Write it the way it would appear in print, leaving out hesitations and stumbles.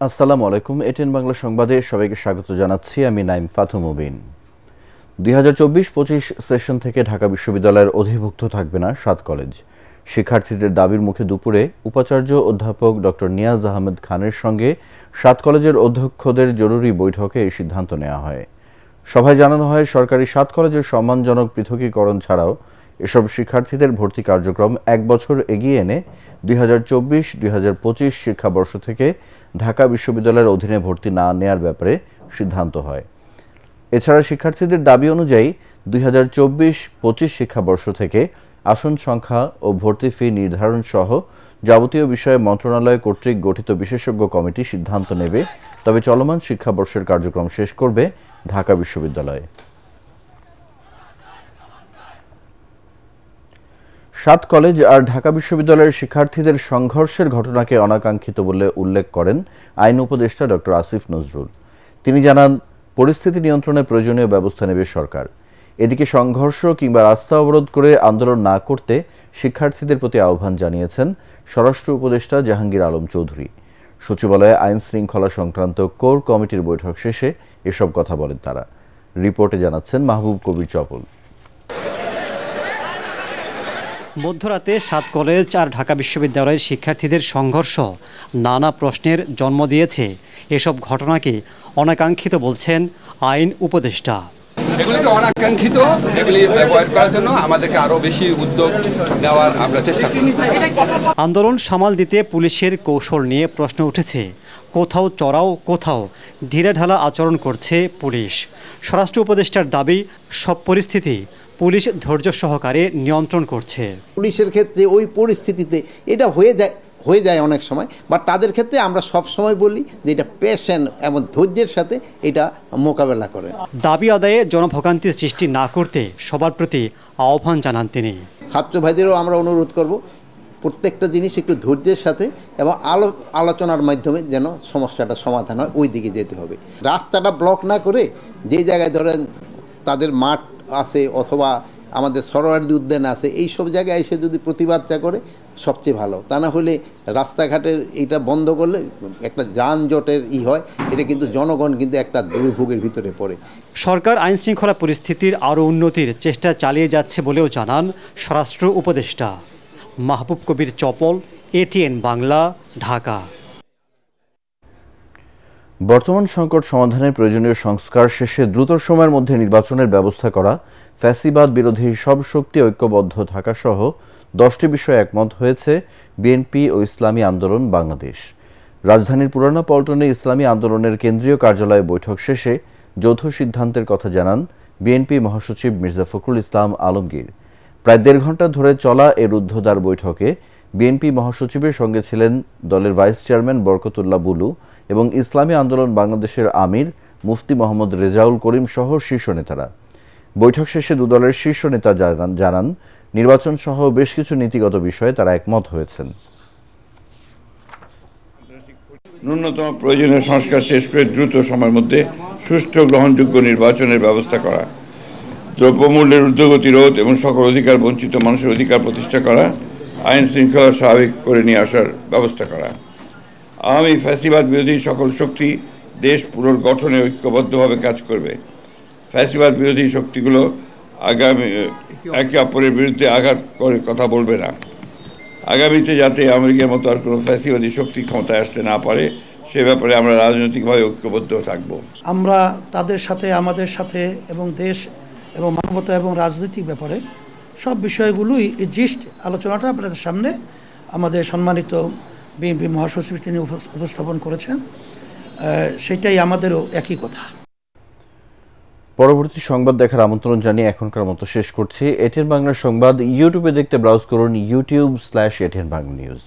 আসসালামু আলাইকুম। এটিএন বাংলা সংবাদে সবাইকে স্বাগত জানাচ্ছি। আমি নাইম ফাতু মুবিন। 2024-25 সেশন থেকে ঢাকা বিশ্ববিদ্যালয়ের অধিভুক্ত থাকবে না 7 কলেজ। শিক্ষার্থীদের দাবির মুখে দুপুরে উপাচার্য অধ্যাপক ডক্টর নিয়াজ আহমেদ খানের সঙ্গে 7 কলেজের অধ্যক্ষদের জরুরি বৈঠকে এই সিদ্ধান্ত নেওয়া হয়। সভায় জানানো হয়, সরকারি 7 কলেজের সম্মানজনক পৃথকীকরণ ছাড়াও এসব শিক্ষার্থীদের ভর্তি কার্যক্রম 1 বছর এগিয়ে এনে 2024-2025 শিক্ষাবর্ষ থেকে ঢাকা বিশ্ববিদ্যালয়ের অধীনে ভর্তি না নেয়ার ব্যাপারে সিদ্ধান্ত হয়। এছাড়া শিক্ষার্থীদের দাবি অনুযায়ী 2024-25 শিক্ষাবর্ষ থেকে আসন সংখ্যা ও ভর্তি ফি নির্ধারণ সহ যাবতীয় বিষয়ে মন্ত্রণালয় কর্তৃক গঠিত বিশেষজ্ঞ কমিটি সিদ্ধান্ত নেবে। তবে চলমান শিক্ষাবর্ষের কার্যক্রম শেষ করবে ঢাকা বিশ্ববিদ্যালয়। 7 কলেজ আর ঢাকা বিশ্ববিদ্যালয়ের শিক্ষার্থীদের সংঘর্ষের ঘটনাকে অনাকাঙ্ক্ষিত বলে উল্লেখ করেন আইন উপদেষ্টা ডক্টর আসিফ নজরুল। তিনি জানান, পরিস্থিতি নিয়ন্ত্রণে প্রয়োজনীয় ব্যবস্থা নেবে সরকার। এদিকে সংঘর্ষ কিংবা রাস্তা অবরোধ করে আন্দোলন না করতে শিক্ষার্থীদের প্রতি আহ্বান জানিয়েছেন স্বরাষ্ট্র উপদেষ্টা জাহাঙ্গীর আলম চৌধুরী। সচিবালয়ে আইন শৃঙ্খলা সংক্রান্ত কোর কমিটির বৈঠক শেষে এসব কথা বলেন তারা। রিপোর্টে জানাচ্ছেন মাহবুব কবির চপল। মধ্যরাতে 7 কলেজ আর ঢাকা বিশ্ববিদ্যালয়ের শিক্ষার্থীদের সংঘর্ষ নানা প্রশ্নের জন্ম দিয়েছে। এসব ঘটনাকে অনাকাঙ্ক্ষিত বলছেন আইন উপদেষ্টা। এগুলিকে অনাকাঙ্ক্ষিত, এগুলি অ্যাভয়েড করার জন্য আমাদেরকে আরও বেশি উদ্যোগ নেওয়ার আমরা চেষ্টা করি। আন্দোলন সামাল দিতে পুলিশের কৌশল নিয়ে প্রশ্ন উঠেছে। কোথাও চড়াও, কোথাও ঢিলেঢালা আচরণ করছে পুলিশ। স্বরাষ্ট্র উপদেষ্টার দাবি, সব পরিস্থিতি পুলিশ ধৈর্য সহকারে নিয়ন্ত্রণ করছে। পুলিশের ক্ষেত্রে ওই পরিস্থিতিতে এটা হয়ে যায় অনেক সময়, বাট তাদের ক্ষেত্রে আমরা সব সময় বলি যে এটা পেশেন্ট এবং ধৈর্যের সাথে এটা মোকাবেলা করে। দাবি আদায়ে জনভোগান্তির সৃষ্টি না করতে সবার প্রতি আহ্বান জানান তিনি। ছাত্র ভাইদেরও আমরা অনুরোধ করব, প্রত্যেকটা জিনিস একটু ধৈর্যের সাথে এবং আলোচনার মাধ্যমে যেন সমস্যাটা সমাধান হয়, ওই দিকে যেতে হবে। রাস্তাটা ব্লক না করে যে জায়গায় ধরেন তাদের মাঠ আছে অথবা আমাদের সরোয়ার্দী উদ্যান আছে, এই সব জায়গায় এসে যদি প্রতিবাদটা করে সবচেয়ে ভালো। তা না হলে রাস্তাঘাটের এইটা বন্ধ করলে একটা যানজটের হয়, এটা কিন্তু জনগণ কিন্তু একটা দুর্ভোগের ভিতরে পড়ে। সরকার আইন শৃঙ্খলা পরিস্থিতির আরও উন্নতির চেষ্টা চালিয়ে যাচ্ছে বলেও জানান স্বরাষ্ট্র উপদেষ্টা। মাহবুব কবির চপল, এটিএন বাংলা, ঢাকা। বর্তমান সংকট সমাধানের প্রয়োজনীয় সংস্কার শেষে দ্রুত সময়ের মধ্যে নির্বাচনের ব্যবস্থা করা, ফ্যাসিবাদ বিরোধী সব শক্তি ঐক্যবদ্ধ থাকা সহ 10টি বিষয়ে একমত হয়েছে বিএনপি ও ইসলামী আন্দোলন বাংলাদেশ। রাজধানীর পুরানা পল্টনে ইসলামী আন্দোলনের কেন্দ্রীয় কার্যালয়ে বৈঠক শেষে যৌথ সিদ্ধান্তের কথা জানান বিএনপি মহাসচিব মির্জা ফখরুল ইসলাম আলমগীর। প্রায় 1.5 ঘণ্টা ধরে চলা এ রুদ্ধদ্বার বৈঠকে বিএনপি মহাসচিবের সঙ্গে ছিলেন দলের ভাইস চেয়ারম্যান বরকতুল্লাহ বুলু এবং ইসলামী আন্দোলন বাংলাদেশের আমির মুফতি মোহাম্মদ রেজাউল করিম সহ শীর্ষ নেতারা। বৈঠক শেষে দুদলের শীর্ষ নেতা জানান, নির্বাচন সহ বেশ কিছু নীতিগত বিষয়ে তারা একমত হয়েছেন। ন্যূনতম প্রয়োজনীয় সংস্কার শেষ করে দ্রুত সময়ের মধ্যে সুষ্ঠু গ্রহণযোগ্য নির্বাচনের ব্যবস্থা করা, দ্রব্যমূল্যের ঊর্ধ্বগতি রোধ এবং সকল অধিকার বঞ্চিত মানুষের অধিকার প্রতিষ্ঠা করা, আইন শৃঙ্খলা স্বাভাবিক করে নিয়ে আসার ব্যবস্থা করা। আওয়ামী ফ্যাসিবাদ বিরোধী সকল শক্তি দেশ পুনর্গঠনে ঐক্যবদ্ধভাবে কাজ করবে। ফ্যাসিবাদ বিরোধী শক্তিগুলো একে অপরের বিরুদ্ধে আঘাত করে কথা বলবে না। আগামীতে যাতে আমেরিকার মতো আর কোনো ফ্যাসিবাদী শক্তি ক্ষমতায় আসতে না পারে, সে ব্যাপারে আমরা রাজনৈতিকভাবে ঐক্যবদ্ধ থাকব। আমরা তাদের সাথে, আমাদের সাথে এবং দেশ এবং মানবতা এবং রাজনৈতিক ব্যাপারে সব বিষয়গুলোই জিস্ট আলোচনাটা আপনাদের সামনে আমাদের সম্মানিত বিএনপি মহাসচিব তিনি উপস্থাপন করেছেন। সেটাই আমাদেরও একই কথা। পরবর্তী সংবাদ দেখার আমন্ত্রণ জানিয়ে এখনকার মতো শেষ করছি। এটিএন বাংলার সংবাদ ইউটিউবে দেখতে ব্রাউজ করুন youtube/ATN Bangla News।